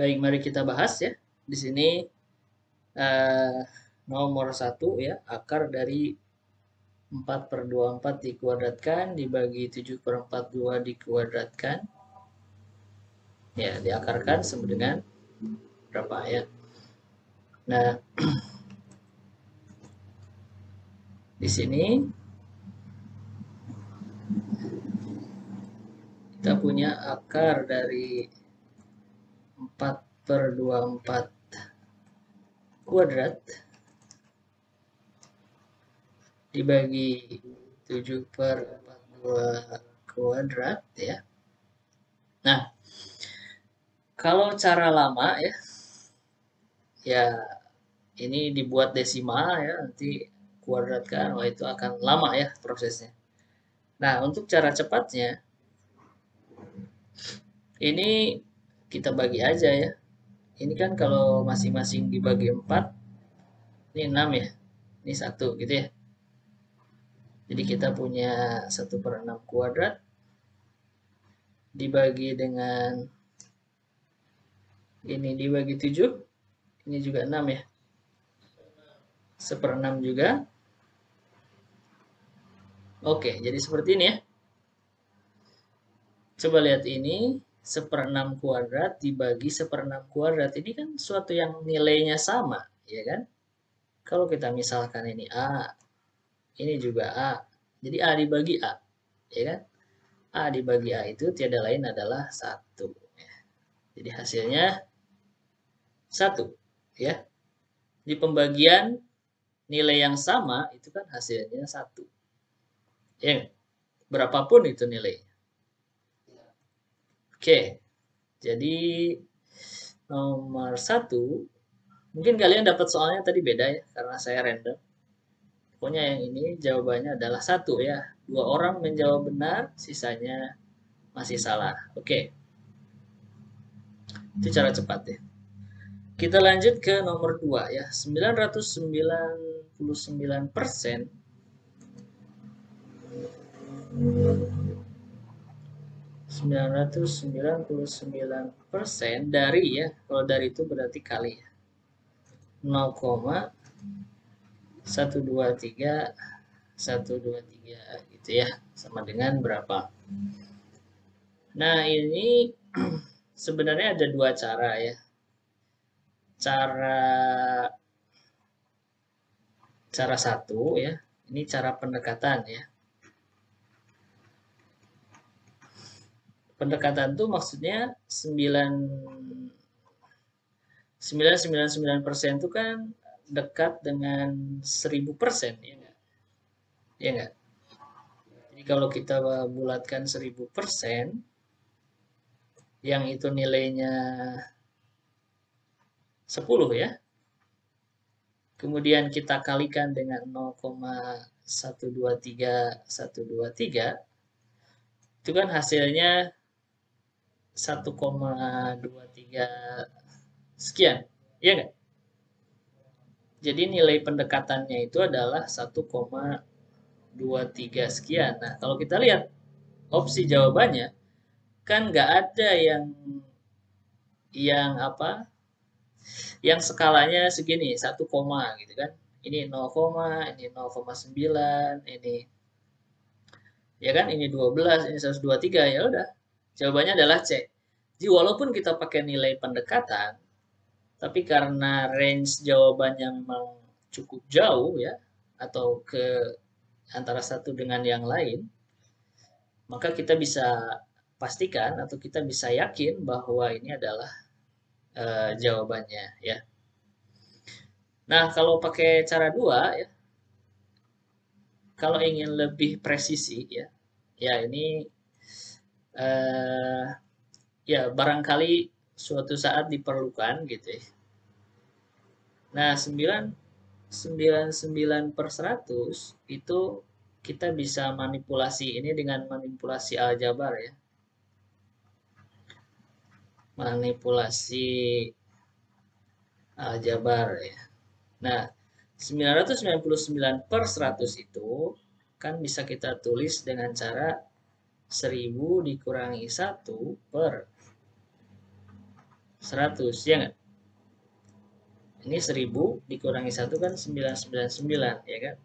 Baik, mari kita bahas ya. Di sini nomor 1 ya, akar dari 4/24 dikuadratkan dibagi 7/42 dikuadratkan. Ya, diakarkan sama dengan berapa ya? Nah, di sini kita punya akar dari 4/24 kuadrat dibagi 7/42 kuadrat ya. Nah, kalau cara lama ya ini dibuat desimal ya, nanti kuadratkan, wah itu akan lama ya prosesnya. Nah, untuk cara cepatnya, ini kita bagi aja ya. Ini kan kalau masing-masing dibagi 4, ini 6 ya, ini 1 gitu ya. Jadi kita punya 1/6 kuadrat dibagi dengan ini dibagi 7, ini juga 6 ya. 1/6 juga. Oke, jadi seperti ini ya. Coba lihat ini, 1/6 kuadrat dibagi 1/6 kuadrat. Ini kan suatu yang nilainya sama, ya kan? Kalau kita misalkan ini A, ini juga A. Jadi A dibagi A, ya kan? A dibagi A itu tiada lain adalah 1. Jadi hasilnya 1, ya. Di pembagian nilai yang sama, itu kan hasilnya 1. Ya, berapapun itu nilainya. Oke, jadi nomor 1, mungkin kalian dapat soalnya tadi beda ya, karena saya random. Pokoknya yang ini jawabannya adalah 1 ya. 2 orang menjawab benar, sisanya masih salah. Oke, itu cara cepat ya. Kita lanjut ke nomor 2 ya. 999% 999% dari ya. Kalau dari itu berarti kali ya. 0,123 gitu ya. Sama dengan berapa? Nah, ini sebenarnya ada dua cara ya. Cara satu ya. Ini cara pendekatan ya. Pendekatan itu maksudnya 999% itu kan dekat dengan 1000%, ya enggak? Ya enggak? Jadi kalau kita bulatkan 1000%, yang itu nilainya 10 ya. Kemudian kita kalikan dengan 0,123123, itu kan hasilnya 1,23 sekian, ya enggak? Jadi nilai pendekatannya itu adalah 1,23 sekian. Nah, kalau kita lihat opsi jawabannya, kan nggak ada yang apa? Yang skalanya segini, 1 koma gitu kan. Ini 0, ini 0,9, ini ya kan, ini 12, ini 123, ya udah. Jawabannya adalah C. Jadi walaupun kita pakai nilai pendekatan, tapi karena range jawabannya memang cukup jauh ya, atau ke antara satu dengan yang lain, maka kita bisa pastikan atau kita bisa yakin bahwa ini adalah jawabannya ya. Nah, kalau pakai cara 2 ya, kalau ingin lebih presisi ya, ya ini ya barangkali suatu saat diperlukan gitu ya. Nah, 99/100 itu kita bisa manipulasi ini dengan manipulasi aljabar ya. Manipulasi aljabar ya. Nah, 999/100 itu kan bisa kita tulis dengan cara 1000 dikurangi 1 per 100, ya nggak? Ini 1000 dikurangi 1 kan 999, ya kan?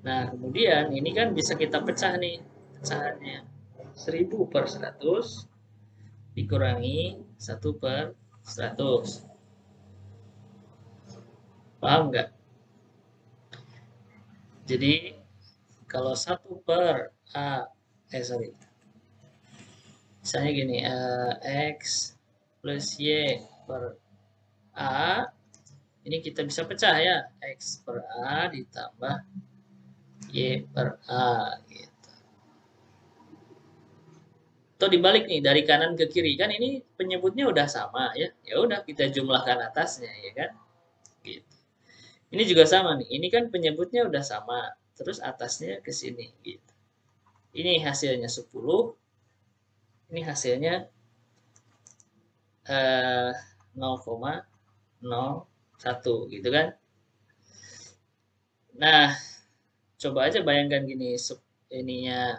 Nah, kemudian ini kan bisa kita pecah nih, pecahannya. 1000 per 100 dikurangi 1 per 100. Paham nggak? Jadi, kalau 1 per A, sorry. Misalnya gini, X plus Y per A, ini kita bisa pecah ya. X per A ditambah Y per A. Gitu. Atau dibalik nih, dari kanan ke kiri. Kan ini penyebutnya udah sama ya. Ya udah, kita jumlahkan atasnya, ya kan? Gitu. Ini juga sama nih. Ini kan penyebutnya udah sama. Terus atasnya ke sini. Gitu. Ini hasilnya 10. Ini hasilnya 0,01 gitu kan. Nah, coba aja bayangkan gini, ininya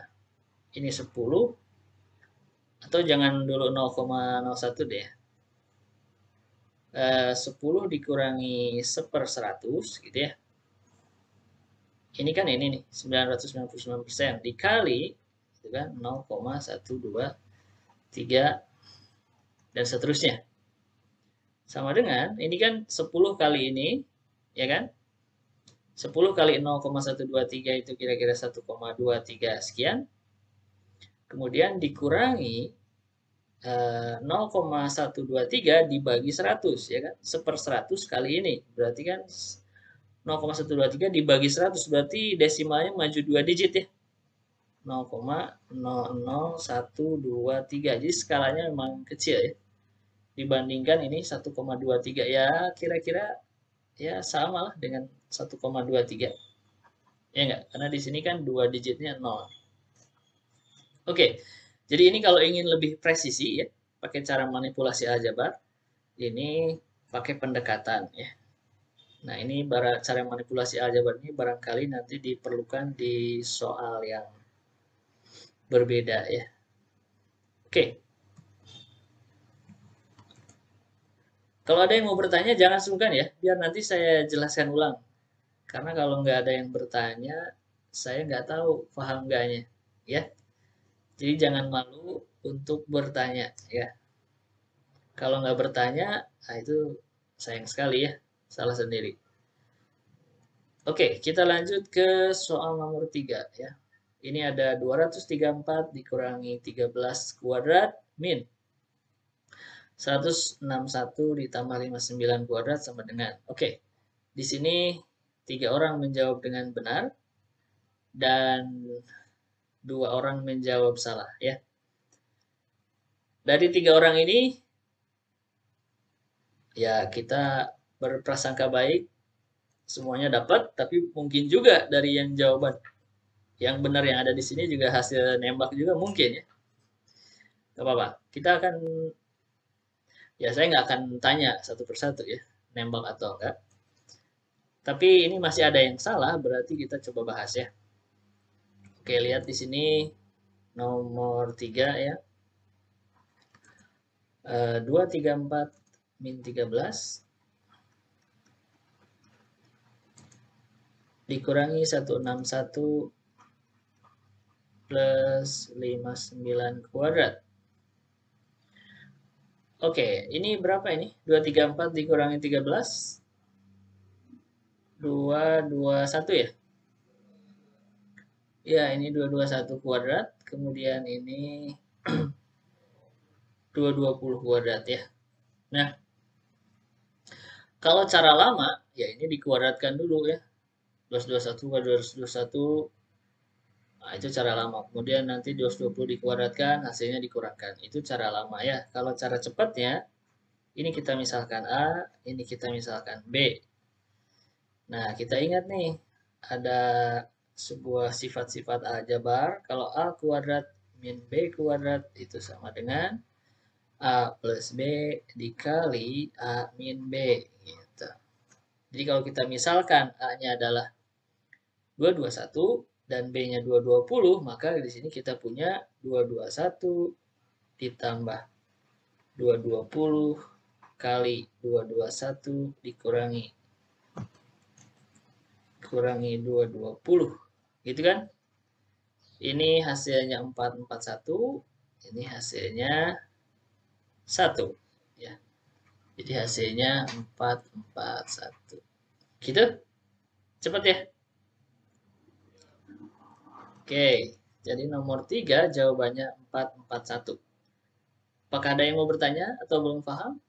ini 10 atau jangan dulu 0,01 deh. 10 dikurangi 1/100 gitu ya. Ini kan ini nih 999% dikali itu kan 0,123 dan seterusnya. Sama dengan ini kan 10 kali ini ya kan? 10 kali 0,123 itu kira-kira 1,23 sekian. Kemudian dikurangi 0,123 dibagi 100 ya kan? 1/100 kali ini. Berarti kan 0,123 dibagi 100 berarti desimalnya maju 2 digit ya. 0,00123. Jadi skalanya memang kecil ya. Dibandingkan ini 1,23 ya kira-kira ya sama lah dengan 1,23. Ya enggak? Karena di sini kan 2 digitnya 0. Oke. Jadi ini kalau ingin lebih presisi ya, pakai cara manipulasi aljabar, ini pakai pendekatan ya. Nah, ini cara manipulasi aljabar ini barangkali nanti diperlukan di soal yang berbeda ya. Oke. Kalau ada yang mau bertanya jangan sungkan ya, biar nanti saya jelaskan ulang. Karena kalau nggak ada yang bertanya, saya nggak tahu paham nggaknya ya. Jadi jangan malu untuk bertanya ya. Kalau nggak bertanya, nah itu sayang sekali ya, salah sendiri. Oke, kita lanjut ke soal nomor 3 ya. Ini ada 234 dikurangi 13 kuadrat min 161 ditambah 59 kuadrat sama dengan. Oke, di sini 3 orang menjawab dengan benar dan 2 orang menjawab salah ya. Dari 3 orang ini ya kita berprasangka baik semuanya dapat, tapi mungkin juga dari yang jawaban yang benar yang ada di sini juga hasil nembak juga mungkin ya. Gak apa-apa. Kita akan ya saya nggak akan tanya satu persatu ya nembak atau enggak. Tapi ini masih ada yang salah, berarti kita coba bahas ya. Oke, lihat di sini nomor 3 ya. 234 min 13 dikurangi 161 plus 59 kuadrat. Oke, ini berapa ini? 234 dikurangi 13. 221 ya? Ya, ini 221 kuadrat. Kemudian ini 220 kuadrat ya. Nah, kalau cara lama, ya ini dikuadratkan dulu ya. 221 ke 221. Nah, itu cara lama. Kemudian nanti 220 dikuadratkan, hasilnya dikurangkan. Itu cara lama ya. Kalau cara cepatnya, ini kita misalkan A, ini kita misalkan B. Nah, kita ingat nih, ada sebuah sifat-sifat aljabar. Kalau A kuadrat min B kuadrat itu sama dengan A plus B dikali A min B. Gitu. Jadi kalau kita misalkan A-nya adalah 221 dan B-nya 220, maka di sini kita punya 221 ditambah 220 kali 221 dikurangi 220. Gitu kan? Ini hasilnya 441, ini hasilnya 1. Ya. Jadi hasilnya 441. Gitu? Cepat ya? Oke. Jadi nomor 3 jawabannya 441. Apakah ada yang mau bertanya atau belum paham?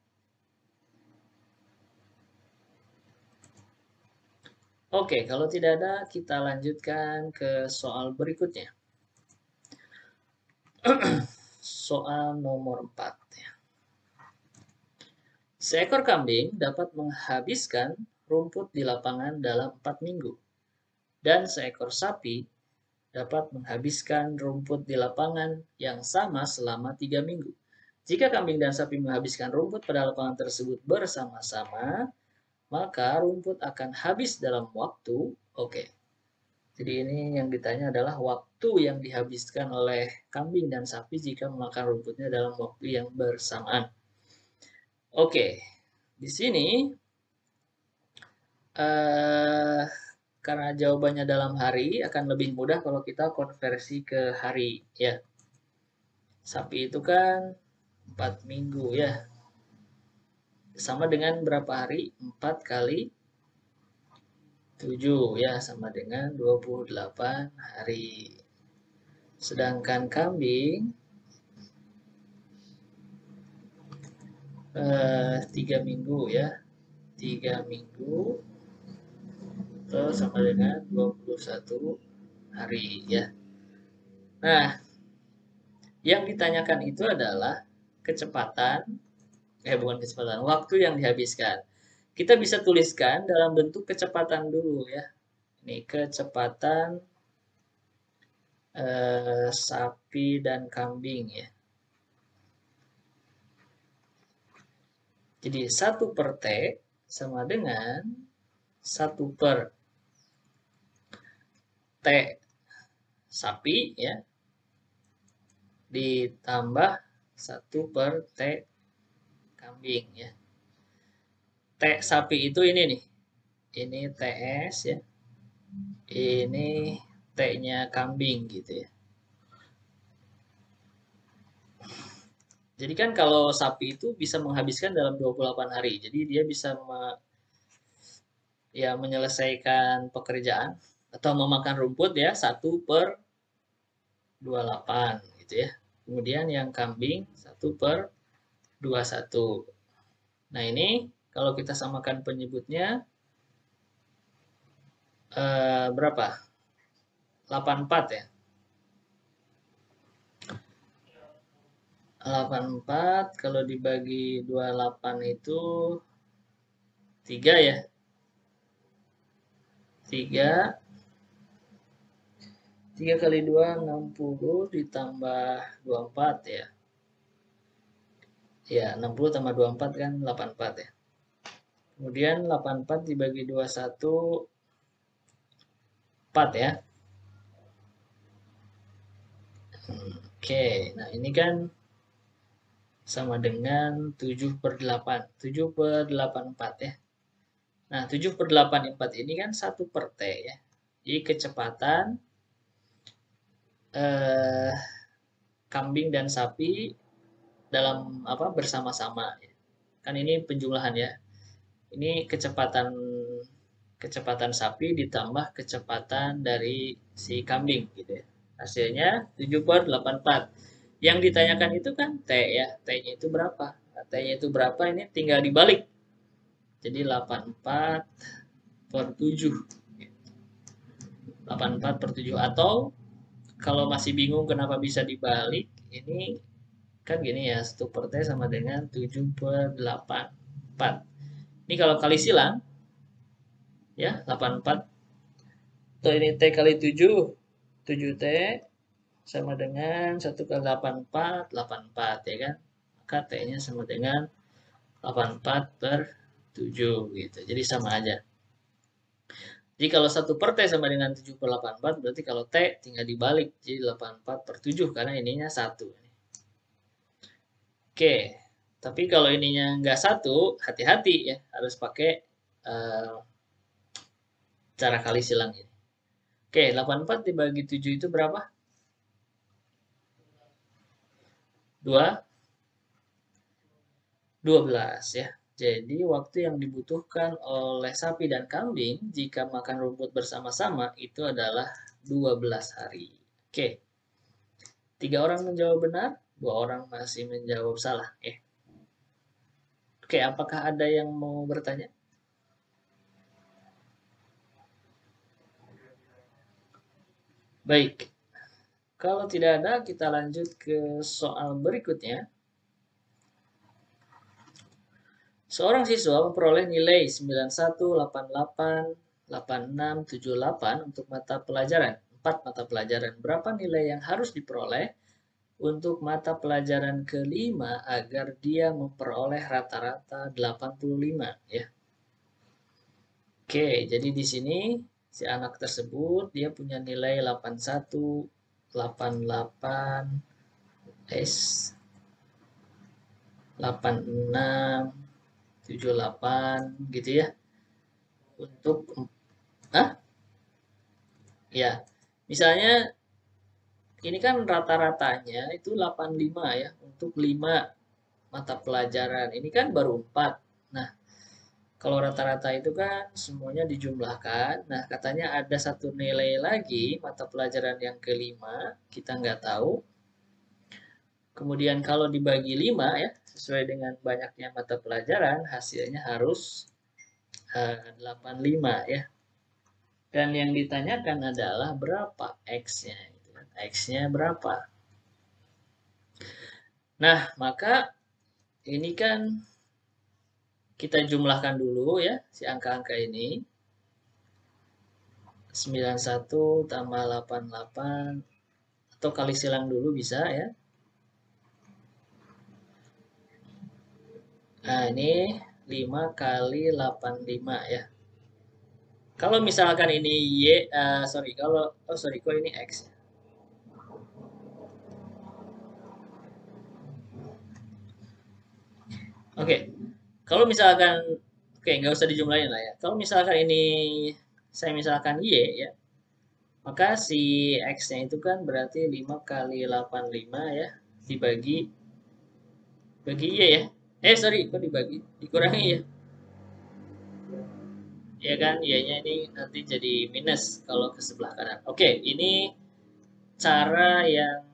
Oke, kalau tidak ada, kita lanjutkan ke soal berikutnya. Soal nomor 4. Seekor kambing dapat menghabiskan rumput di lapangan dalam 4 minggu. Dan seekor sapi dapat menghabiskan rumput di lapangan yang sama selama 3 minggu. Jika kambing dan sapi menghabiskan rumput pada lapangan tersebut bersama-sama, maka rumput akan habis dalam waktu. Oke. Jadi ini yang ditanya adalah waktu yang dihabiskan oleh kambing dan sapi jika memakan rumputnya dalam waktu yang bersamaan. Oke. Di sini karena jawabannya dalam hari akan lebih mudah kalau kita konversi ke hari ya. Sapi itu kan 4 minggu ya. Sama dengan berapa hari? 4 kali 7 ya, sama dengan 28 hari. Sedangkan kambing 3 minggu ya. 3 minggu itu sama dengan 21 hari ya. Nah, yang ditanyakan itu adalah kecepatan, bukan kecepatan, waktu yang dihabiskan. Kita bisa tuliskan dalam bentuk kecepatan dulu ya. Ini kecepatan sapi dan kambing ya. Jadi 1 per T sama dengan 1 per T sapi ya, ditambah 1 per T kambing ya. T sapi itu ini nih. Ini TS ya. Ini T-nya kambing gitu ya. Jadi kan kalau sapi itu bisa menghabiskan dalam 28 hari. Jadi dia bisa menyelesaikan pekerjaan atau memakan rumput ya 1 per 28 gitu ya. Kemudian yang kambing 1 per 21. Nah ini kalau kita samakan penyebutnya berapa? 84 ya. 84 kalau dibagi 28 itu 3 ya. 3 kali 2 60 ditambah 24 ya. Ya, 60 tambah 24 kan 84 ya. Kemudian 84 dibagi 21 4 ya. Oke, nah ini kan sama dengan 7 per 8. 7 per 84 ya. Nah, 7 per 84 ini kan 1 per T ya. Jadi kecepatan kambing dan sapi dalam bersama-sama. Kan ini penjumlahan ya. Ini kecepatan sapi ditambah kecepatan dari si kambing gitu ya. Hasilnya 7 per 84. Yang ditanyakan itu kan T ya. T-nya itu berapa? Nah, T-nya itu berapa ini tinggal dibalik. Jadi 84 per 7. 84 per 7. Atau kalau masih bingung kenapa bisa dibalik, ini kan gini ya, 1 per T sama dengan 7 per 84. Ini kalau kali silang, ya 84. Atau ini T kali 7, 7T sama dengan 1 kali 84, 84 ya kan. Maka T-nya sama dengan 84 per 7 gitu. Jadi sama aja. Jadi kalau 1 per T sama dengan 7 per 84, berarti kalau T tinggal dibalik. Jadi 84 per 7 karena ininya 1. Oke, Tapi kalau ininya nggak 1, hati-hati ya, harus pakai cara kali silang ini. Oke, 84 dibagi 7 itu berapa? 12 ya. Jadi waktu yang dibutuhkan oleh sapi dan kambing jika makan rumput bersama-sama itu adalah 12 hari. Oke. 3 orang menjawab benar, 2 orang masih menjawab salah. Oke, apakah ada yang mau bertanya? Baik. Kalau tidak ada, kita lanjut ke soal berikutnya. Seorang siswa memperoleh nilai 91888678 untuk mata pelajaran, 4 mata pelajaran. Berapa nilai yang harus diperoleh untuk mata pelajaran kelima agar dia memperoleh rata-rata 85 ya. Oke, jadi di sini si anak tersebut dia punya nilai 81, 88, S, 86, 78 gitu ya. Untuk ya, misalnya ini kan rata-ratanya itu 85 ya untuk 5 mata pelajaran. Ini kan baru 4. Nah, kalau rata-rata itu kan semuanya dijumlahkan. Nah, katanya ada satu nilai lagi mata pelajaran yang kelima, kita nggak tahu. Kemudian kalau dibagi 5 ya, sesuai dengan banyaknya mata pelajaran, hasilnya harus 85 ya. Dan yang ditanyakan adalah berapa X-nya. X-nya berapa? Nah, maka ini kan kita jumlahkan dulu ya, si angka-angka ini. 91 tambah 88 atau kali silang dulu bisa ya. Nah, ini 5 kali 85 ya. Kalau misalkan ini Y, kok ini X. Oke, kalau misalkan, nggak usah dijumlahin lah ya. Kalau misalkan ini, saya misalkan Y ya, maka si X-nya itu kan berarti 5 kali 85 ya, bagi Y ya. Kok dibagi? Dikurangi ya. Ya kan, Y-nya ini nanti jadi minus kalau ke sebelah kanan. Oke, ini cara yang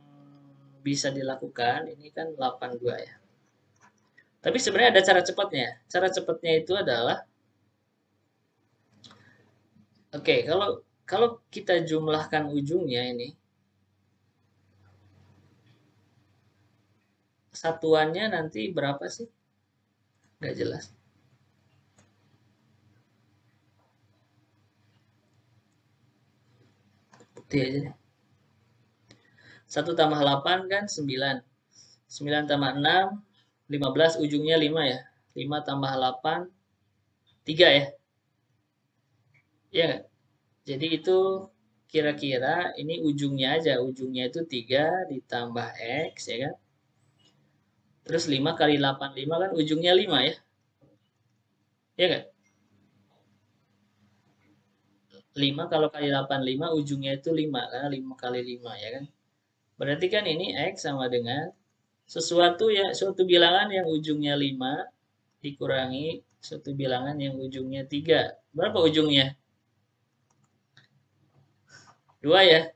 bisa dilakukan, ini kan 82 ya. Tapi sebenarnya ada cara cepatnya. Cara cepatnya itu adalah, kalau kalau kita jumlahkan ujungnya ini, satuannya nanti berapa sih? Nggak jelas. Bukti aja deh. 1 tambah 8 kan 9. 9 tambah 6, 15, ujungnya 5 ya. 5 tambah 8, 3 ya. Iya nggak? Jadi itu kira-kira ini ujungnya aja. Ujungnya itu 3 ditambah X ya kan. Terus 5 kali 85 kan ujungnya 5 ya. Iya nggak? 5 kalau kali 85 ujungnya itu 5. Karena 5 kali 5 ya kan. Berarti kan ini X sama dengan suatu bilangan yang ujungnya 5 dikurangi suatu bilangan yang ujungnya 3. Berapa ujungnya? 2 ya.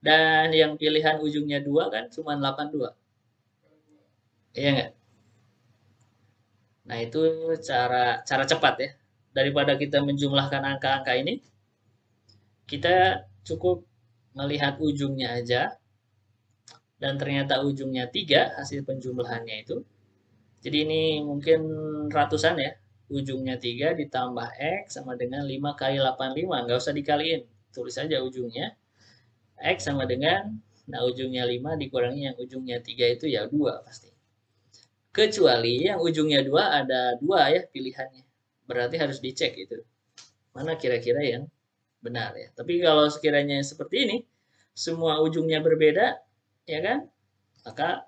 Dan yang pilihan ujungnya 2 kan cuma 82. Iya nggak? Nah, itu cara cepat ya. Daripada kita menjumlahkan angka-angka ini, kita cukup melihat ujungnya aja. Dan ternyata ujungnya 3 hasil penjumlahannya itu. Jadi ini mungkin ratusan ya. Ujungnya 3 ditambah X sama dengan 5 kali 85. Nggak usah dikaliin. Tulis saja ujungnya. X sama dengan, nah ujungnya 5 dikurangi yang ujungnya 3 itu ya 2 pasti. Kecuali yang ujungnya 2 ada 2 ya pilihannya. Berarti harus dicek itu. Mana kira-kira yang benar ya. Tapi kalau sekiranya seperti ini, semua ujungnya berbeda, ya kan? Maka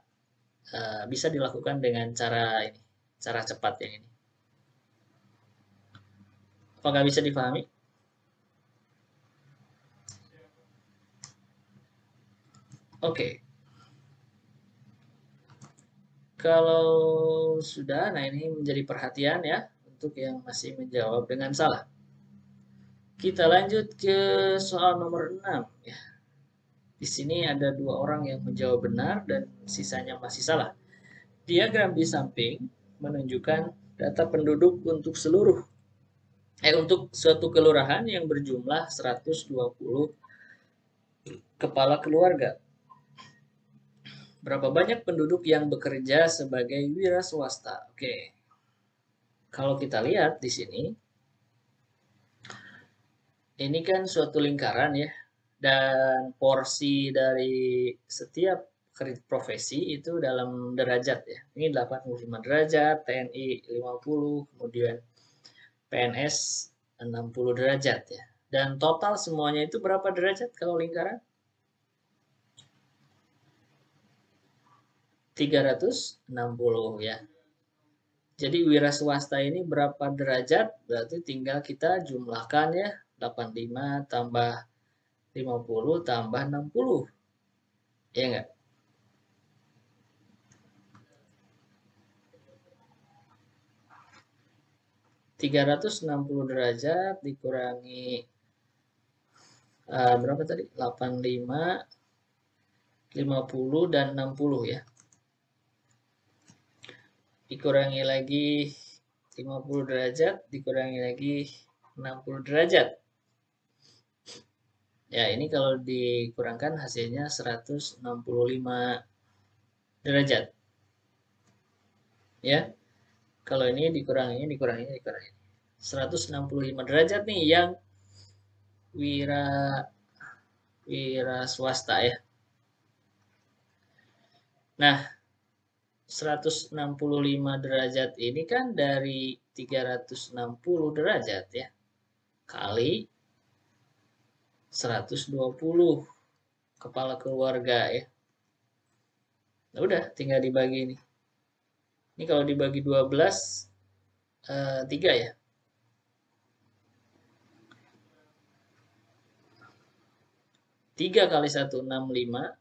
bisa dilakukan dengan cara ini, cara cepat yang ini. Apakah bisa dipahami? Oke. Kalau sudah, nah ini menjadi perhatian ya untuk yang masih menjawab dengan salah. Kita lanjut ke soal nomor 6 ya. Di sini ada dua orang yang menjawab benar dan sisanya masih salah. Diagram di samping menunjukkan data penduduk untuk suatu kelurahan yang berjumlah 120 kepala keluarga. Berapa banyak penduduk yang bekerja sebagai wira swasta? Oke. Kalau kita lihat di sini, ini kan suatu lingkaran ya, dan porsi dari setiap profesi itu dalam derajat ya. Ini 85 derajat, TNI 50, kemudian PNS 60 derajat ya. Dan total semuanya itu berapa derajat kalau lingkaran? 360 ya. Jadi wira swasta ini berapa derajat? Berarti tinggal kita jumlahkan ya. 85 tambah 50 tambah 60. Ya enggak? 360 derajat dikurangi berapa tadi? 85, 50 dan 60 ya. Dikurangi lagi 50 derajat, dikurangi lagi 60 derajat. Ya, ini kalau dikurangkan hasilnya 165 derajat. Ya. Kalau ini dikurangi 165 derajat nih yang wira swasta ya. Nah, 165 derajat ini kan dari 360 derajat ya. Kali 120 kepala keluarga ya. Nah, udah tinggal dibagi ini. Ini kalau dibagi 12 3 ya. 3 kali 165.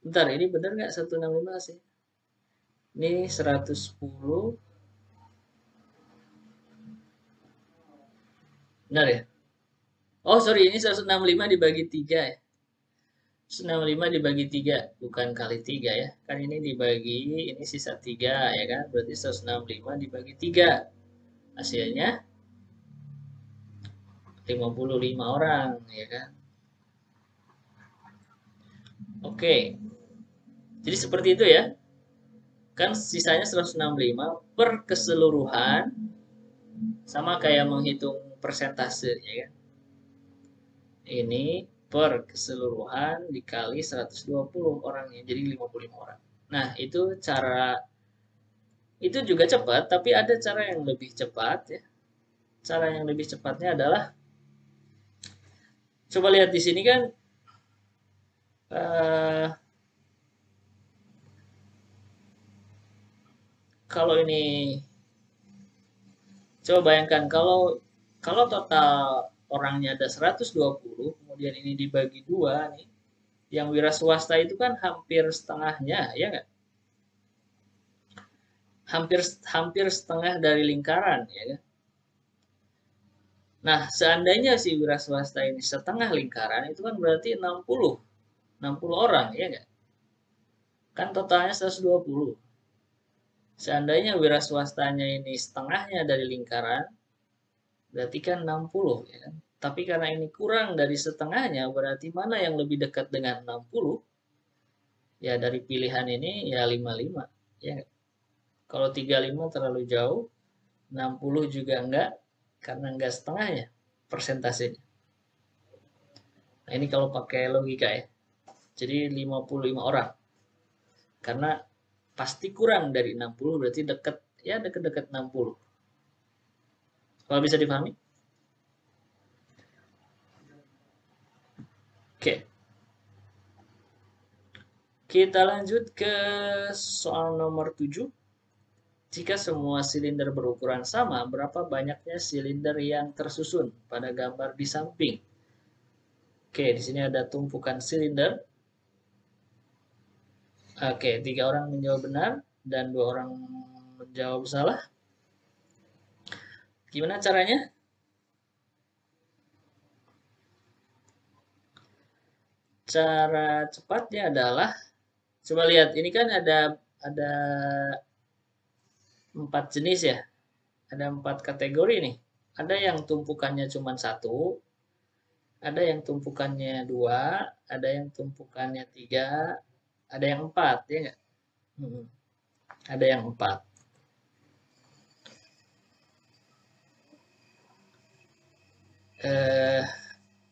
Bentar, ini benar nggak 165 sih? Ini 110. Benar ya? Oh, sorry, ini 165 dibagi 3 ya. 165 dibagi 3, bukan kali 3 ya. Kan ini dibagi, ini sisa 3 ya kan. Berarti 165 dibagi 3. Hasilnya 55 orang ya kan. Oke. Jadi seperti itu ya. Kan sisanya 165 per keseluruhan sama kayak menghitung persentase ya kan. Ini per keseluruhan dikali 120 orangnya, jadi 55 orang. Nah, itu juga cepat, tapi ada cara yang lebih cepat ya. Cara yang lebih cepatnya adalah coba lihat di sini kan eh, kalau ini coba bayangkan kalau total orangnya ada 120, kemudian ini dibagi 2 nih. Yang wira swasta itu kan hampir setengahnya, ya nggak? Hampir hampir setengah dari lingkaran, ya kan? Nah, seandainya si wira swasta ini setengah lingkaran, itu kan berarti 60 orang, ya nggak? Kan totalnya 120. Seandainya wira swastanya ini setengahnya dari lingkaran, berarti kan 60, ya kan? Tapi karena ini kurang dari setengahnya, berarti mana yang lebih dekat dengan 60? Ya dari pilihan ini ya 55, ya nggak? Kalau 35 terlalu jauh, 60 juga enggak, karena enggak setengahnya persentasenya. Nah, ini kalau pakai logika ya. Jadi 55 orang. Karena pasti kurang dari 60, berarti dekat, ya dekat-dekat 60. Kalau bisa dipahami? Oke. Kita lanjut ke soal nomor 7. Jika semua silinder berukuran sama, berapa banyaknya silinder yang tersusun pada gambar di samping? Oke, di sini ada tumpukan silinder. Oke, 3 orang menjawab benar dan 2 orang menjawab salah. Gimana caranya? Cara cepatnya adalah, coba lihat, ini kan ada 4 jenis ya, ada 4 kategori nih. Ada yang tumpukannya cuma 1, ada yang tumpukannya 2, ada yang tumpukannya 3, ada yang 4, ya nggak? Ada yang 4.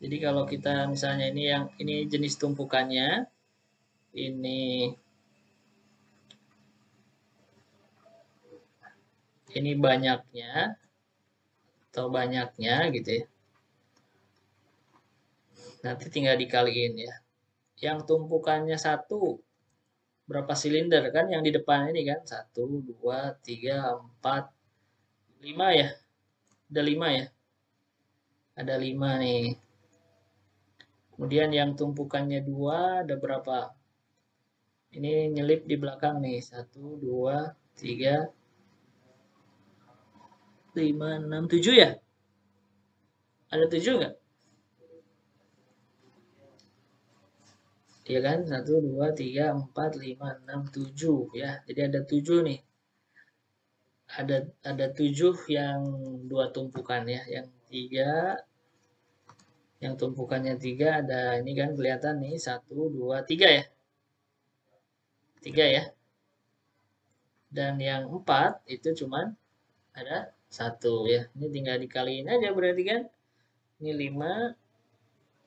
Jadi kalau kita misalnya ini jenis tumpukannya, ini banyaknya atau banyaknya gitu ya. Nanti tinggal dikaliin ya. Yang tumpukannya 1, berapa silinder kan yang di depan ini kan? 1, 2, 3, 4, 5 ya. Ada 5 ya. Ada 5 nih. Kemudian yang tumpukannya 2 ada berapa? Ini nyelip di belakang nih. 1, 2, 3, 5, 6, 7 ya? Ada 7 nggak? Iya kan? 1, 2, 3, 4, 5, 6, 7 ya. Jadi ada 7 nih. Ada 7 yang 2 tumpukan ya. Yang 3, yang tumpukannya 3 ada ini kan kelihatan nih. 1, 2, 3 ya. 3 ya. Dan yang 4 itu cuman ada 1 ya. Ini tinggal dikaliin aja berarti kan. Ini 5,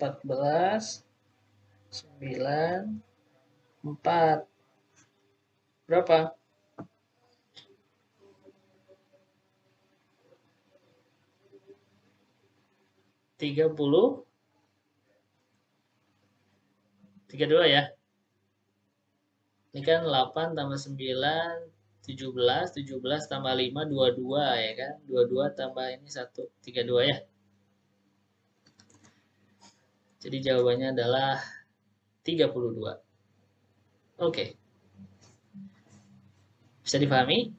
14, 9, 4. Berapa? 30, 32 ya. Ini kan 8 tambah 9, 17, 17 tambah 5, 22 ya kan. 22 tambah ini 1, 32 ya. Jadi jawabannya adalah 32. Oke. Bisa dipahami?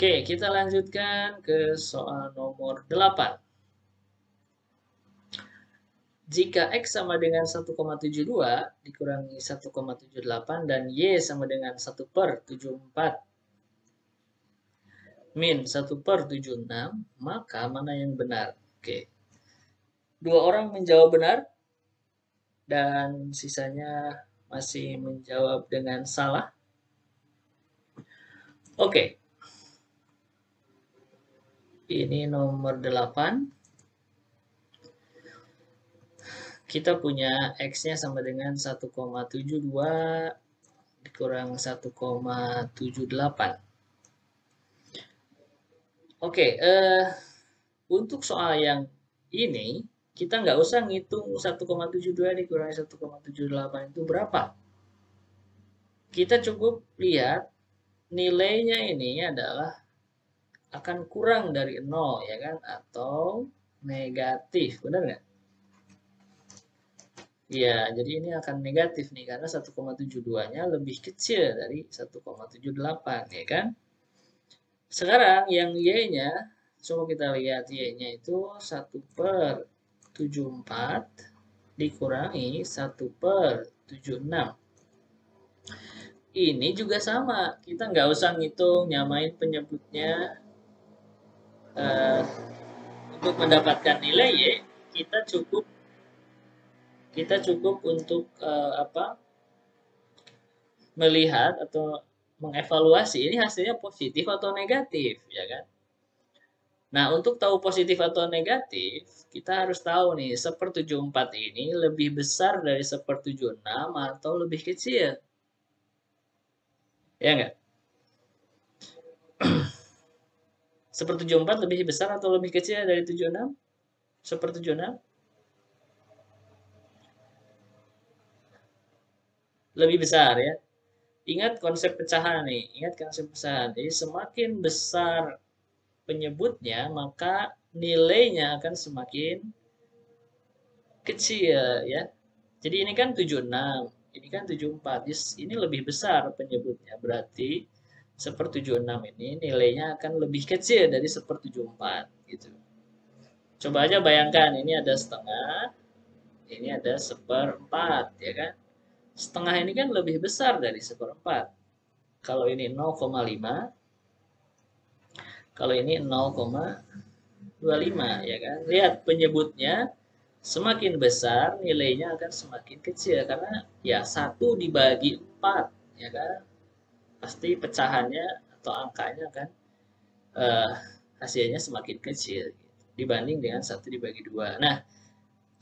Oke, kita lanjutkan ke soal nomor 8. Jika X sama dengan 1,72 dikurangi 1,78 dan Y sama dengan 1/74 min 1/76, maka mana yang benar? Oke. 2 orang menjawab benar dan sisanya masih menjawab dengan salah. Oke. Ini nomor 8. Kita punya X-nya sama dengan 1,72 dikurang 1,78. Oke, untuk soal yang ini, kita nggak usah ngitung 1,72 dikurangi 1,78 itu berapa. Kita cukup lihat nilainya ini adalah akan kurang dari 0, ya kan? Atau negatif, benar nggak? Ya, jadi ini akan negatif nih, karena 1,72-nya lebih kecil dari 1,78, ya kan? Sekarang yang Y-nya, coba kita lihat Y-nya itu 1/74 dikurangi 1/76. Ini juga sama, kita nggak usah ngitung, nyamain penyebutnya. Untuk mendapatkan nilai Y, kita cukup untuk melihat atau mengevaluasi ini hasilnya positif atau negatif, ya kan? Nah, untuk tahu positif atau negatif, kita harus tahu nih, 1/74 ini lebih besar dari 1/76 atau lebih kecil. Ya nggak? Sepertujuh empat lebih besar atau lebih kecil dari 76? Sepertujuh enam lebih besar ya. Ingat konsep pecahan nih, ingat konsep pecahan. Jadi semakin besar penyebutnya, maka nilainya akan semakin kecil ya. Jadi ini kan 76, ini kan 74. Ini lebih besar penyebutnya. Berarti sepertujuh enam ini nilainya akan lebih kecil dari sepertujuh empat gitu. Coba aja bayangkan, ini ada setengah, ini ada seperempat, ya kan? Setengah ini kan lebih besar dari seperempat. Kalau ini 0,5, kalau ini 0,25, ya kan? Lihat penyebutnya, semakin besar nilainya akan semakin kecil karena ya 1 dibagi 4, ya kan? Pasti pecahannya atau angkanya kan eh, hasilnya semakin kecil dibanding dengan 1 dibagi 2. Nah,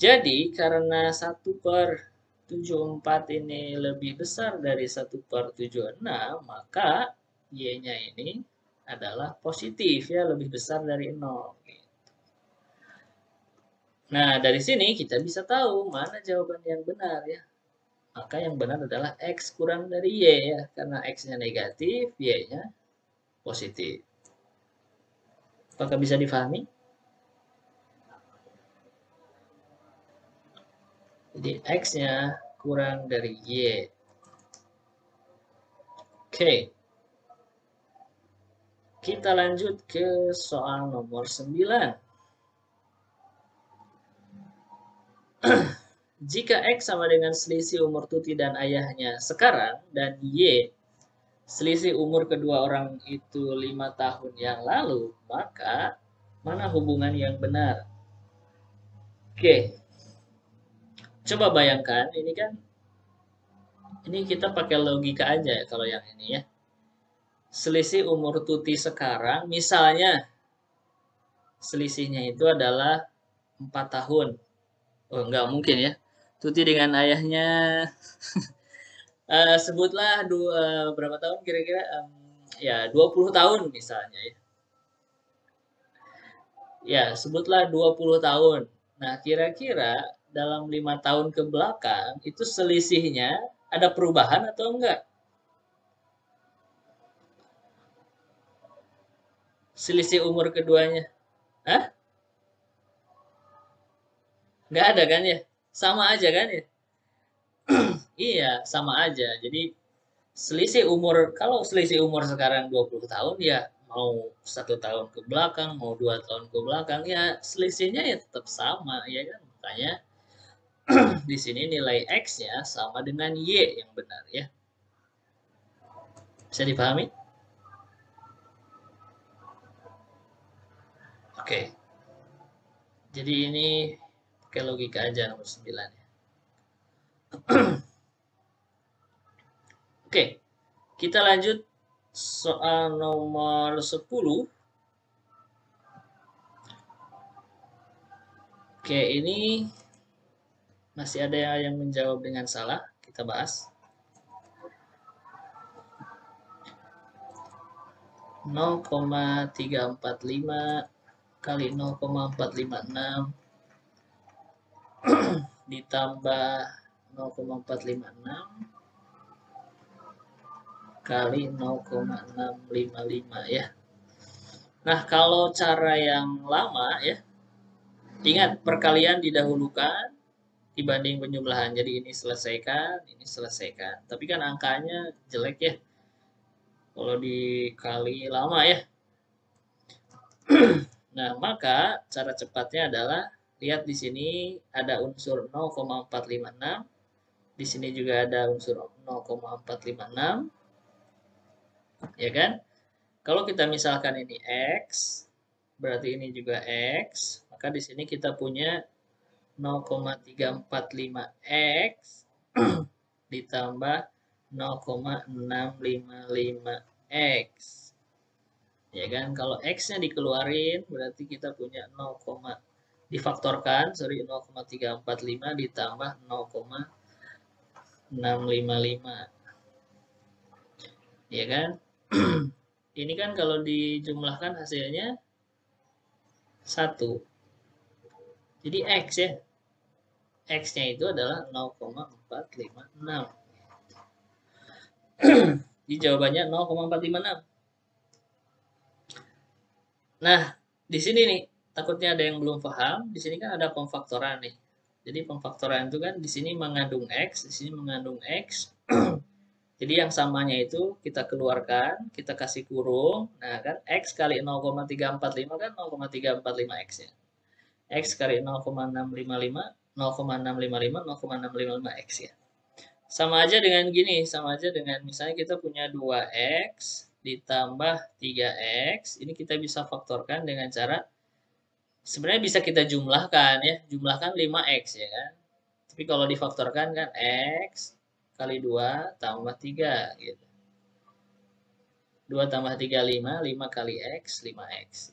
jadi karena 1/74 ini lebih besar dari 1/76, maka Y-nya ini adalah positif ya, lebih besar dari 0. Nah, dari sini kita bisa tahu mana jawaban yang benar ya. Maka yang benar adalah X kurang dari Y ya, karena X-nya negatif, Y-nya positif. Apakah bisa difahami? Jadi X-nya kurang dari Y. Oke. Kita lanjut ke soal nomor 9. Jika X sama dengan selisih umur Tuti dan ayahnya sekarang, dan Y selisih umur kedua orang itu 5 tahun yang lalu, maka mana hubungan yang benar? Oke, coba bayangkan, ini kita pakai logika aja ya kalau yang ini ya. Selisih umur Tuti sekarang, misalnya selisihnya itu adalah 4 tahun. Oh, enggak mungkin ya. Tuti dengan ayahnya sebutlah berapa tahun kira-kira? Ya, 20 tahun misalnya ya. Ya, sebutlah 20 tahun. Nah, kira-kira dalam 5 tahun ke belakang itu selisihnya ada perubahan atau enggak? Selisih umur keduanya. Hah? Enggak ada kan ya? Sama aja kan ya? Iya, sama aja. Jadi kalau selisih umur sekarang 20 tahun ya mau 1 tahun ke belakang, mau 2 tahun ke belakang ya selisihnya ya tetap sama ya kan. Makanya di sini nilai X-nya sama dengan Y yang benar ya. Bisa dipahami? Oke. Jadi ini pakai logika aja nomor 9 ya. Oke. Kita lanjut soal nomor 10. Oke, ini masih ada yang menjawab dengan salah. Kita bahas. 0,345 kali 0,456 ditambah 0,456 kali 0,655 ya. Nah, kalau cara yang lama ya, ingat perkalian didahulukan dibanding penjumlahan. Jadi ini selesaikan, ini selesaikan. Tapi kan angkanya jelek ya. Kalau dikali lama ya. Nah, maka cara cepatnya adalah lihat di sini ada unsur 0,456. Di sini juga ada unsur 0,456. Ya kan? Kalau kita misalkan ini X, berarti ini juga X, maka di sini kita punya 0,345X ditambah 0,655X. Ya kan? Kalau X-nya dikeluarin, berarti kita punya 0, difaktorkan, 0,345 ditambah 0,655. Ya kan? Ini kan kalau dijumlahkan hasilnya 1. Jadi X ya. X-nya itu adalah 0,456. Jadi jawabannya 0,456. Nah, di sini nih, takutnya ada yang belum paham. Di sini kan ada pemfaktoran nih. Jadi pemfaktoran itu kan di sini mengandung X, di sini mengandung X. Jadi yang samanya itu kita keluarkan, kita kasih kurung. Nah kan X kali 0,345 kan 0,345 X ya. X kali 0,655, 0,655, 0,655 X ya. Sama aja dengan gini, sama aja dengan misalnya kita punya 2X ditambah 3X. Ini kita bisa faktorkan dengan cara, sebenarnya bisa kita jumlahkan ya. Jumlahkan 5X ya kan. Tapi kalau difaktorkan kan X kali 2 tambah 3 gitu. 2 tambah 3, 5. 5 kali X, 5X.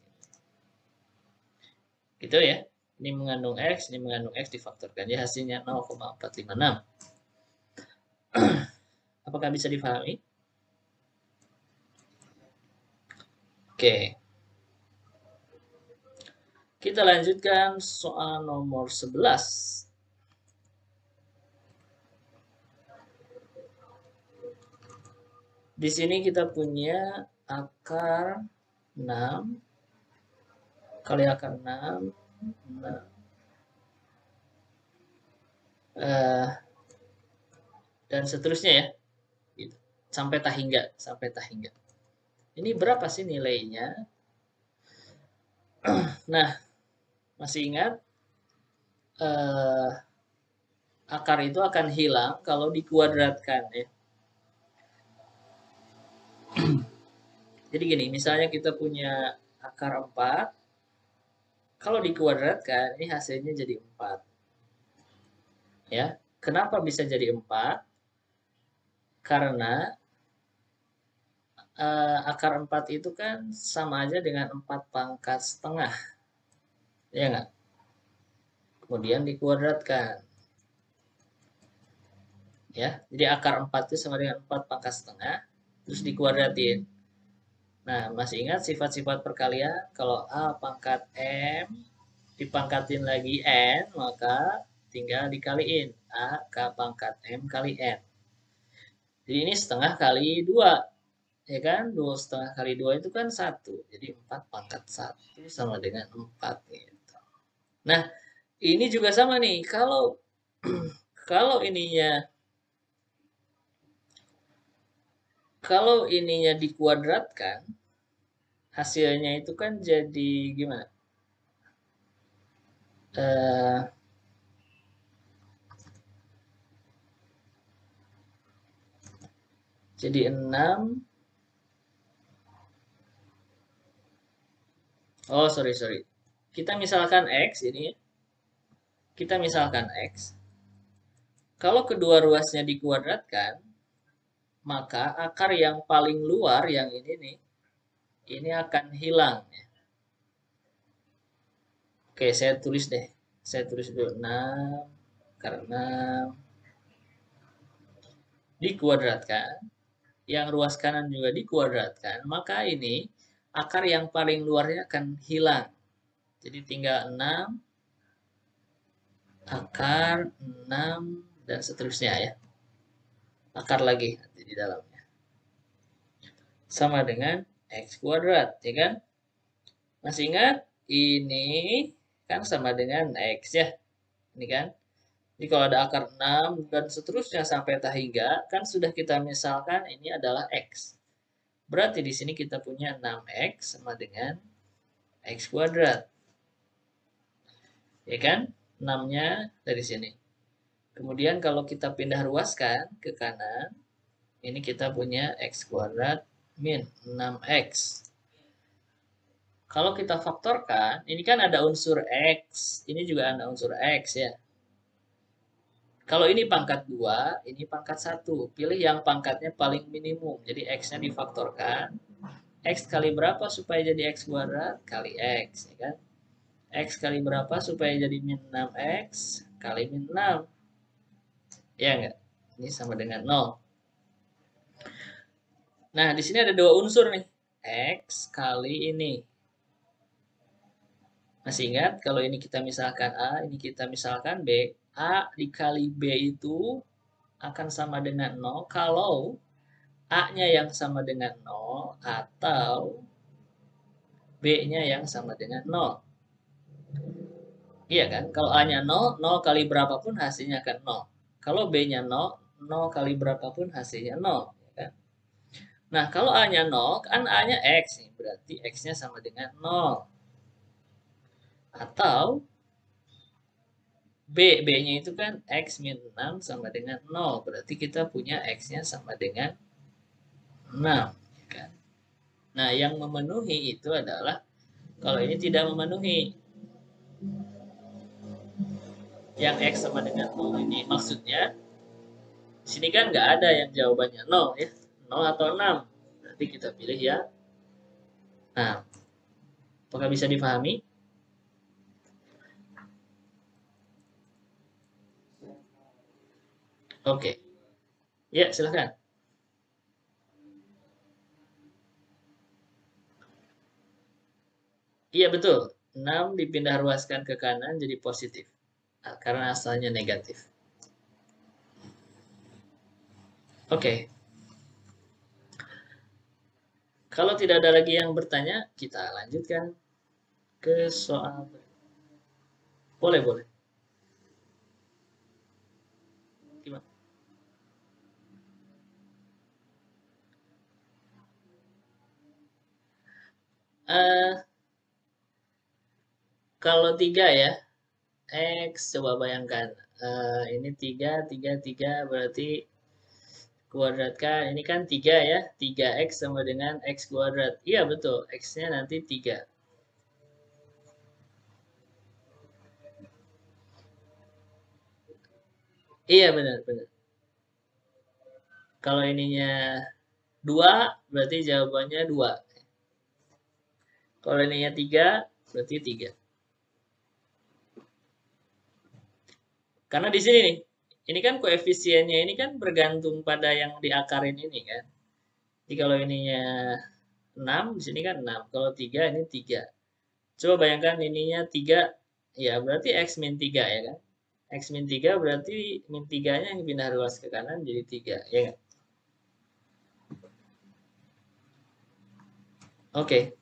Gitu ya. Ini mengandung X, ini mengandung X difaktorkan. Ya hasilnya 0,456. Apakah bisa dipahami? Oke. Kita lanjutkan soal nomor 11. Di sini kita punya akar 6 kali akar 6, 6 dan seterusnya ya. Gitu. Sampai tak hingga. Ini berapa sih nilainya? Nah, masih ingat? Akar itu akan hilang kalau dikuadratkan ya. Jadi gini, misalnya kita punya akar 4, kalau dikuadratkan ini hasilnya jadi 4. Ya. Kenapa bisa jadi 4? Karena akar 4 itu kan sama aja dengan 4 pangkat setengah. Ya nggak? Kemudian dikuadratkan. Ya, jadi akar 4 itu sama dengan 4 pangkat setengah, terus dikuadratin. Nah, masih ingat sifat-sifat perkalian? Kalau A pangkat M dipangkatin lagi N, maka tinggal dikaliin. A ke pangkat M kali N. Jadi ini setengah kali 2. Ya kan? 2 setengah kali 2 itu kan 1. Jadi 4 pangkat 1 sama dengan 4. Gitu. Nah, ini juga sama nih. Kalau kalau ininya dikuadratkan, hasilnya itu kan jadi gimana? Jadi 6. Oh, sorry. Kita misalkan X ini. Kita misalkan X. Kalau kedua ruasnya dikuadratkan, maka akar yang paling luar yang ini nih, ini akan hilang. Oke, saya tulis deh. Saya tulis dulu 6 karena dikuadratkan. Yang ruas kanan juga dikuadratkan, maka ini akar yang paling luarnya akan hilang. Jadi tinggal 6, akar 6, dan seterusnya ya. Akar lagi nanti di dalamnya. Sama dengan X kuadrat, ya kan? Masih ingat? Ini kan sama dengan X ya. Ini kan? Jadi kalau ada akar 6 dan seterusnya sampai tak hingga, kan sudah kita misalkan ini adalah X. Berarti di sini kita punya 6X sama dengan X kuadrat. Ya kan? 6-nya dari sini. Kemudian kalau kita pindah ruaskan ke kanan, ini kita punya X kuadrat min 6X. Kalau kita faktorkan, ini kan ada unsur X, ini juga ada unsur X ya. Kalau ini pangkat 2, ini pangkat 1. Pilih yang pangkatnya paling minimum. Jadi X-nya difaktorkan. X kali berapa supaya jadi X kuadrat? Kali X. Ya kan? X kali berapa supaya jadi min 6X? Kali min 6. Ya enggak? Ini sama dengan 0. Nah, di sini ada dua unsur nih. X kali ini. Masih ingat kalau ini kita misalkan A, ini kita misalkan B. A dikali B itu akan sama dengan 0 kalau A-nya yang sama dengan 0 atau B-nya yang sama dengan 0. Iya kan? Kalau A-nya 0, 0 kali berapapun hasilnya akan 0. Kalau B-nya 0, 0 kali berapapun hasilnya 0. Ya kan? Nah, kalau A-nya 0, kan A-nya X. Berarti X-nya sama dengan 0. Atau B-nya itu kan X min 6 sama dengan 0. Berarti kita punya X-nya sama dengan 6. Ya kan? Nah, yang memenuhi itu adalah kalau ini tidak memenuhi. Yang X sama dengan 0 ini maksudnya di sini kan nggak ada yang jawabannya 0 ya. 0 atau 6. Berarti kita pilih ya. Nah, apakah bisa dipahami? Oke. Ya, silahkan. Iya, betul. 6 dipindah ruaskan ke kanan jadi positif. Nah, karena asalnya negatif. Oke. Kalau tidak ada lagi yang bertanya, kita lanjutkan ke soal. Boleh, boleh. Gimana? Uh, kalau 3 ya, X, coba bayangkan. Ini 3, 3, 3, berarti kuadratkan. Ini kan 3 ya. 3X sama dengan X kuadrat. Iya, betul. X-nya nanti 3. Iya, benar, benar. Kalau ininya 2, berarti jawabannya 2. Kalau ininya 3, berarti 3. Karena di sini nih, ini kan koefisiennya ini kan bergantung pada yang diakarin ini kan. Jadi kalau ininya 6, di sini kan 6. Kalau 3, ini 3. Coba bayangkan ininya 3, ya berarti X min 3 ya kan. X min 3 berarti min 3-nya yang pindah ruas ke kanan jadi 3, ya kan? Oke.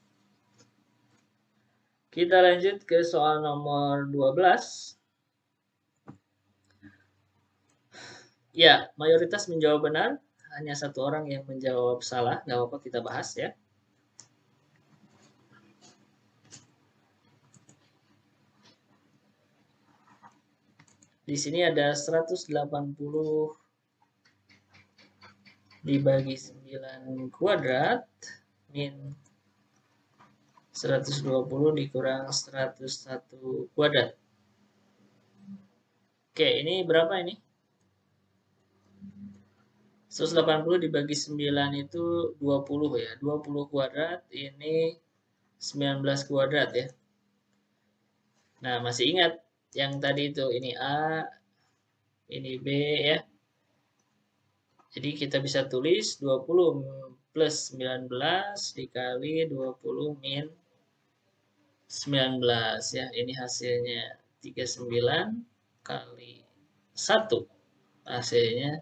Kita lanjut ke soal nomor 12. Ya, mayoritas menjawab benar. Hanya satu orang yang menjawab salah. Nggak apa-apa, kita bahas ya. Di sini ada 180 dibagi 9 kuadrat min 120 dikurang 101 kuadrat. Oke, ini berapa ini? 180 dibagi 9 itu 20 ya. 20 kuadrat, ini 19 kuadrat ya. Nah, masih ingat yang tadi itu, ini A, ini B ya. Jadi kita bisa tulis 20 plus 19 dikali 20 min 19 ya. Ini hasilnya 39 kali 1. Hasilnya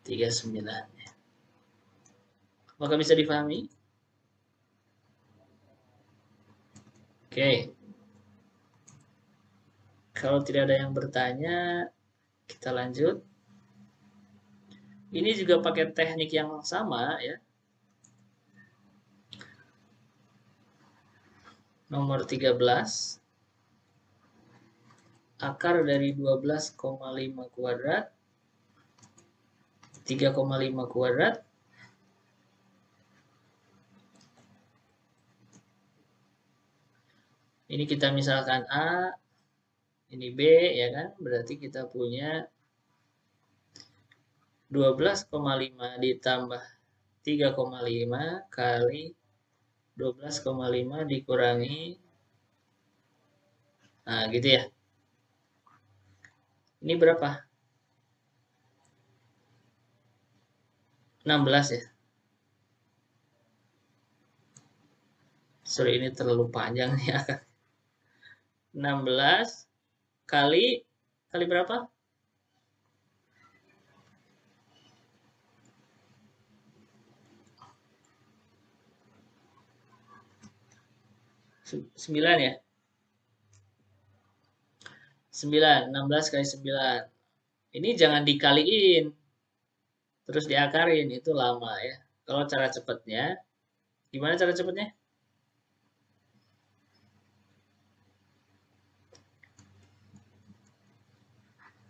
39. Apakah bisa dipahami? Oke. Kalau tidak ada yang bertanya, kita lanjut. Ini juga pakai teknik yang sama ya. Nomor 13. Akar dari 12,5 kuadrat 3,5 kuadrat ini kita misalkan A, ini B ya kan, berarti kita punya 12,5 ditambah 3,5 kali 12,5 dikurangi, nah gitu ya. Ini berapa? 16 ya. Sorry, ini terlalu panjang nih. 16 kali berapa? 9 ya? 9, 16 kali 9. Ini jangan dikaliin, terus diakarin, itu lama ya. Kalau cara cepatnya, gimana cara cepatnya?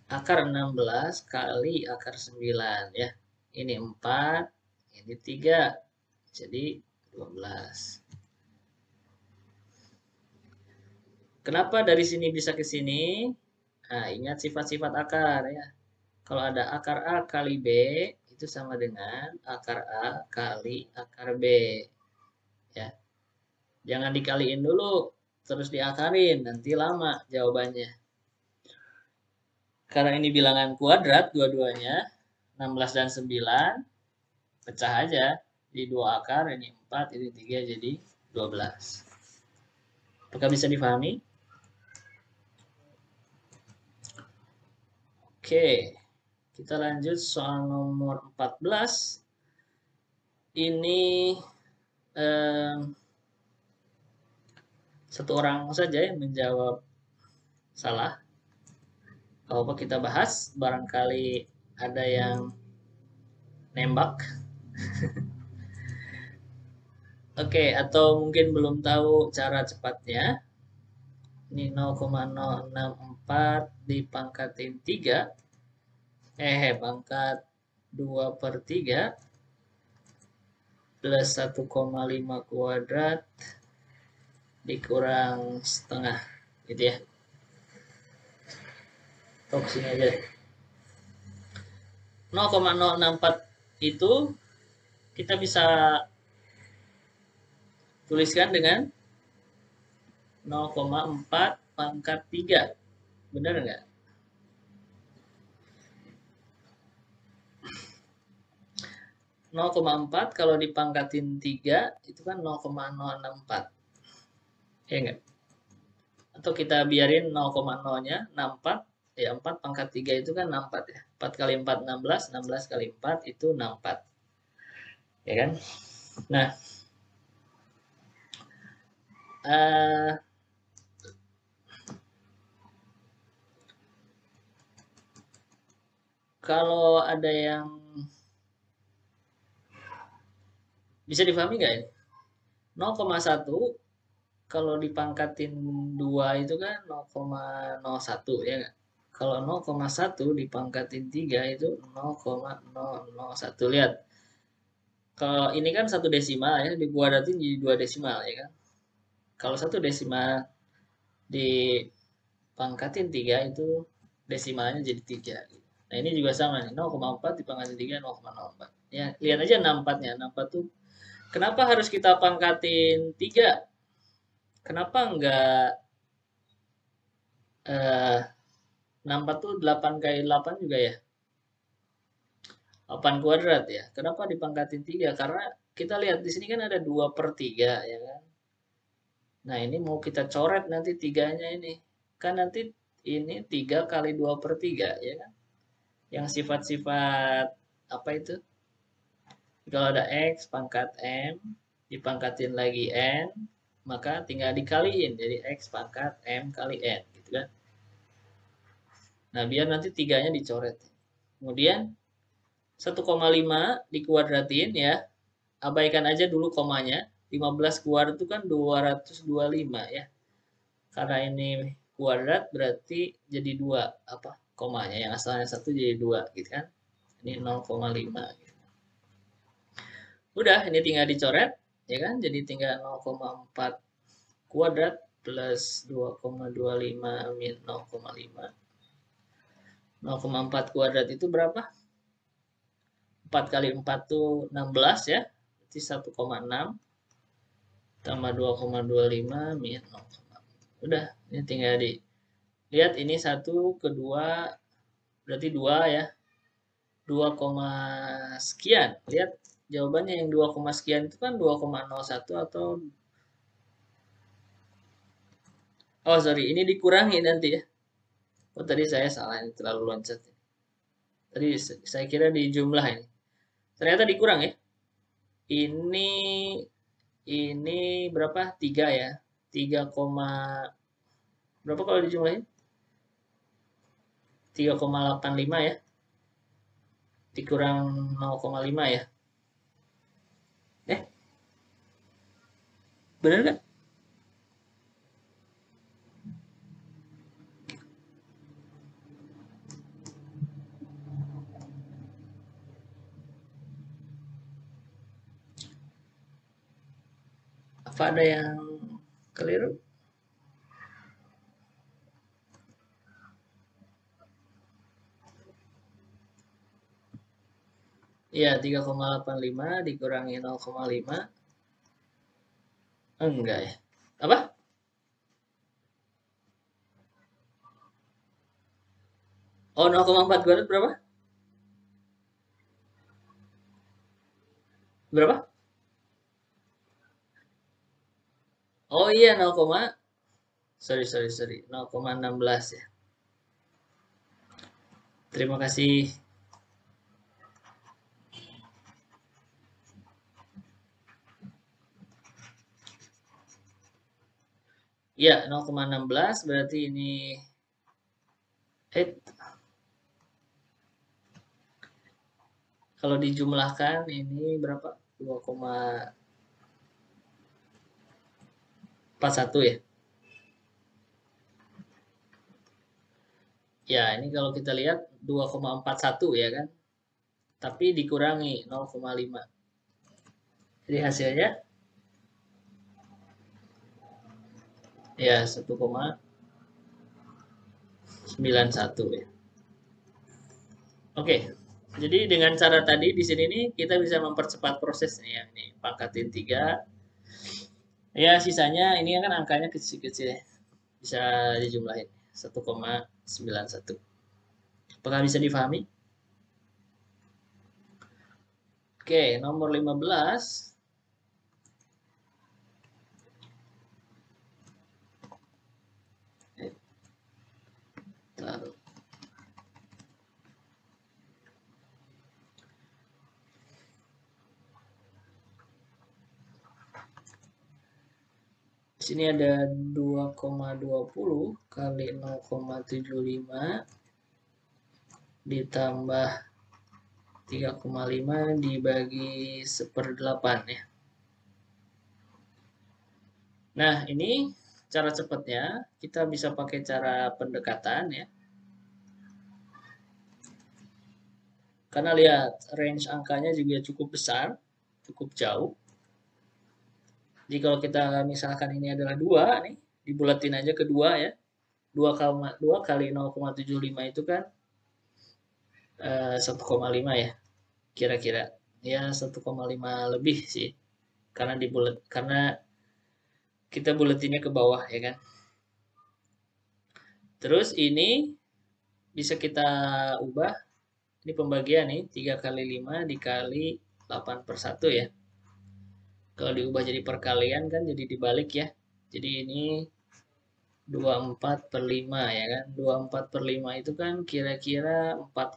Akar 16 kali akar 9 ya. Ini 4, ini 3, jadi 12. Kenapa dari sini bisa ke sini? Nah, ingat sifat-sifat akar ya. Kalau ada akar A kali B, itu sama dengan akar A kali akar B. Ya. Jangan dikaliin dulu, terus diakarin, nanti lama jawabannya. Karena ini bilangan kuadrat dua-duanya, 16 dan 9, pecah aja. Di dua akar, ini 4, ini 3, jadi 12. Apakah bisa difahami? Oke, kita lanjut soal nomor 14. Ini satu orang saja yang menjawab salah. Kalau apa kita bahas, barangkali ada yang nembak. Oke, atau mungkin belum tahu cara cepatnya. Ini 0,064 dipangkatin 3. Pangkat 2/3 plus 1,5 kuadrat dikurang setengah. Gitu ya. Atau sini aja. 0,064 itu kita bisa tuliskan dengan 0,4 pangkat 3. Benar nggak? .4 kalau dipangkatin 3 itu kan 0,064. Ya enggak? Atau kita biarin 0,0-nya 64, ya 4 pangkat 3 itu kan 64 ya. 4 kali 4 16, 16 kali 4 itu 64. Ya kan? Nah, kalau ada yang bisa dipahami nggak ini? 0,1 kalau dipangkatin 2 itu kan 0,01 ya nggak? Kalau 0,1 dipangkatin 3 itu 0,001. Lihat. Kalau ini kan satu desimal ya, dikuadratin jadi 2 desimal ya kan. Kalau satu desimal dipangkatin 3 itu desimalnya jadi 3. Nah ini juga sama nih, 0,4 dipangkatin 3, 0,04. Ya, lihat aja 64-nya. 64 tuh kenapa harus kita pangkatin 3? Kenapa enggak 64 tuh 8 kali 8 juga ya? 8 kuadrat ya. Kenapa dipangkatin 3? Karena kita lihat di sini kan ada 2/3 ya kan. Nah ini mau kita coret nanti 3-nya ini. Kan nanti ini 3 kali 2/3 ya kan. Yang sifat-sifat apa itu? Kalau ada X pangkat M, dipangkatin lagi N, maka tinggal dikaliin. Jadi X pangkat M kali N gitu kan. Nah biar nanti 3-nya dicoret. Kemudian 1,5 dikuadratin ya. Abaikan aja dulu komanya. 15 kuadrat itu kan 225 ya. Karena ini kuadrat berarti jadi 2 apa komanya, yang asalnya 1 jadi 2 gitu kan. Ini 0,5 gitu. Udah, ini tinggal dicoret ya kan. Jadi tinggal 0,4 kuadrat plus 2,25 min 0,5. 0,4 kuadrat itu berapa? 4 kali 4 itu 16 ya. Berarti 1,6 tambah 2,25 min 0,4. Udah, ini tinggal di lihat ini 1 kedua berarti 2 ya. 2, sekian. Lihat jawabannya yang 2, sekian itu kan 2,01 atau Oh, sorry, ini dikurangi nanti ya. Oh, tadi saya salah, ini terlalu loncat. Tadi saya kira di jumlah ini. Ternyata dikurang ya. Ini berapa? 3 ya. 3, berapa kalau dijumlahin? 3,85 ya. Dikurang 0,5 ya. Eh, bener nggak? Apa ada yang keliru? Iya, 3,85 dikurangi 0,5. Enggak ya. Apa? Oh, 0,4 kuadrat berapa? Berapa? Oh iya, 0, sorry, sorry, sorry. 0,16 ya. Terima kasih. Ya, 0,16 berarti ini kalau dijumlahkan ini berapa? 2,41 ya. Ya, ini kalau kita lihat 2,41 ya kan. Tapi dikurangi 0,5. Jadi hasilnya ya 1,91 ya. Oke. Jadi dengan cara tadi di sini nih kita bisa mempercepat prosesnya ya. Ini pangkatin 3. Ya, sisanya ini kan angkanya kecil-kecil ya. Bisa dijumlahin 1,91. Apakah bisa difahami? Oke, nomor 15. Taruh. Di sini ada 2,20 kali 0,75 ditambah 3,5 dibagi 1/8 ya. Nah, ini cara cepatnya kita bisa pakai cara pendekatan ya. Karena lihat range angkanya juga cukup besar, cukup jauh. Jadi kalau kita misalkan ini adalah 2 nih, dibulatin aja ke 2 ya. 2 kali 0,75 itu kan 1,5 ya. Kira-kira ya 1,5 lebih sih. Karena kita buletinnya ke bawah ya kan. Terus ini bisa kita ubah. Ini pembagian nih 3 kali 5 dikali 8/1 ya. Kalau diubah jadi perkalian kan jadi dibalik ya. Jadi ini 24/5 ya kan. 24/5 itu kan kira-kira 4,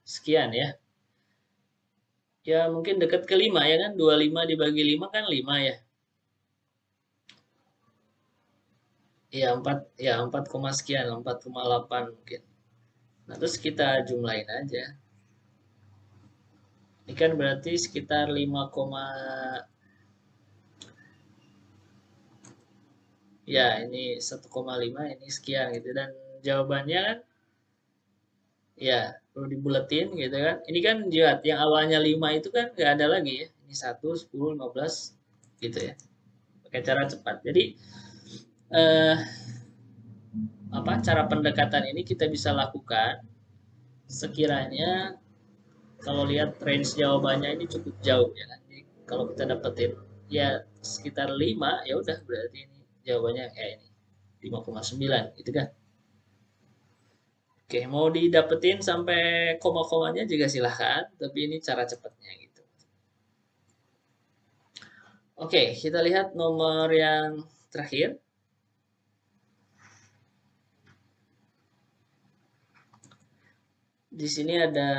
sekian ya. Ya mungkin dekat ke 5 ya kan. 25 dibagi 5 kan 5 ya. Ya 4, ya 4, sekian, 4,8 mungkin. Nah, terus kita jumlahin aja. Ini kan berarti sekitar 5, ya ini 1,5 ini sekian gitu dan jawabannya kan ya perlu dibuletin gitu kan. Ini kan lihat yang awalnya 5 itu kan nggak ada lagi ya. Ini 1, 10, 15 gitu ya. Pakai cara cepat. Jadi eh, apa cara pendekatan ini kita bisa lakukan sekiranya kalau lihat range jawabannya ini cukup jauh ya kan. Jadi, kalau kita dapetin ya sekitar 5 ya udah berarti ini jawabannya kayak ini 5,9 gitu kan. Oke, mau didapetin sampai koma-komanya juga silahkan, tapi ini cara cepatnya gitu. Oke, kita lihat nomor yang terakhir. Di sini ada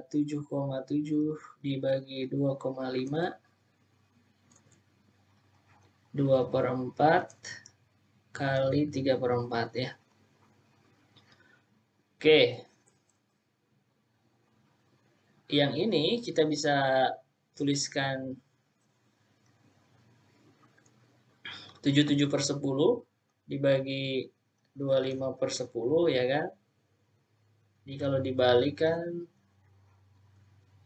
7,7 dibagi 2,5, 2/4 kali 3/4 ya. Oke. Yang ini kita bisa tuliskan 77/10 dibagi 25/10 ya kan. Jadi kalau dibalikan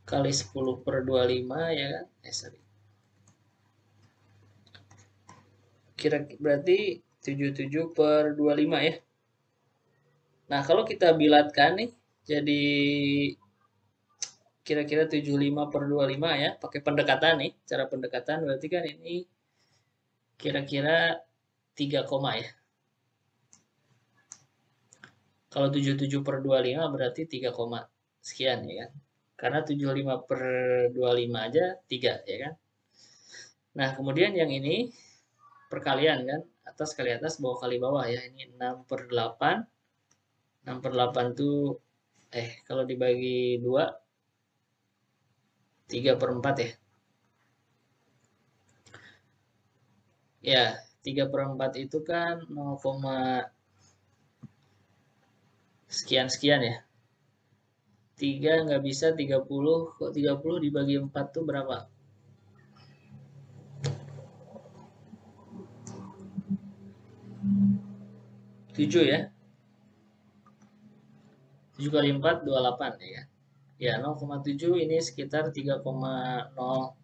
kali 10/25 ya kan. Sorry. Berarti 77/25 ya. Nah, kalau kita bilatkan nih jadi kira-kira 75/25 ya, pakai pendekatan nih, cara pendekatan berarti kan ini kira-kira 3 koma ya. Kalau 77/25 berarti 3 koma sekian ya kan. Karena 75/25 aja 3 ya kan. Nah, kemudian yang ini perkalian kan, atas kali atas, bawah kali bawah ya. Ini 6/8. 6/8 tuh kalau dibagi 2 3/4 ya. Ya, 3/4 itu kan 0, sekian-sekian ya. 3 nggak bisa 30, kok 30 dibagi 4 tuh berapa? 7 ya. 7 kali 4, 28 ya. Ya, 0,7 ini sekitar 3,0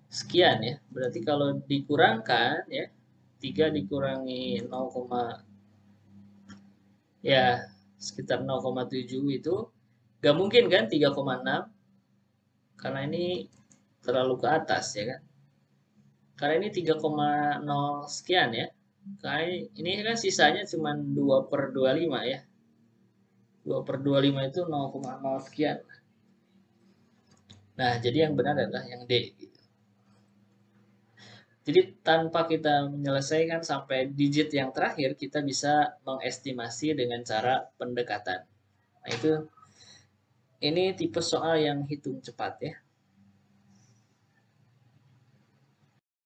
sekian ya. Berarti kalau dikurangkan ya, 3 dikurangi 0, ya sekitar 0,7 itu gak mungkin kan 3,6 karena ini terlalu ke atas ya kan. Karena ini 3,0 sekian ya. Karena ini kan sisanya cuma 2/25 ya. 2/25 itu 0,0 sekian. Nah, jadi yang benar adalah yang D. Gitu. Jadi tanpa kita menyelesaikan sampai digit yang terakhir, kita bisa mengestimasi dengan cara pendekatan. Nah, ini tipe soal yang hitung cepat ya.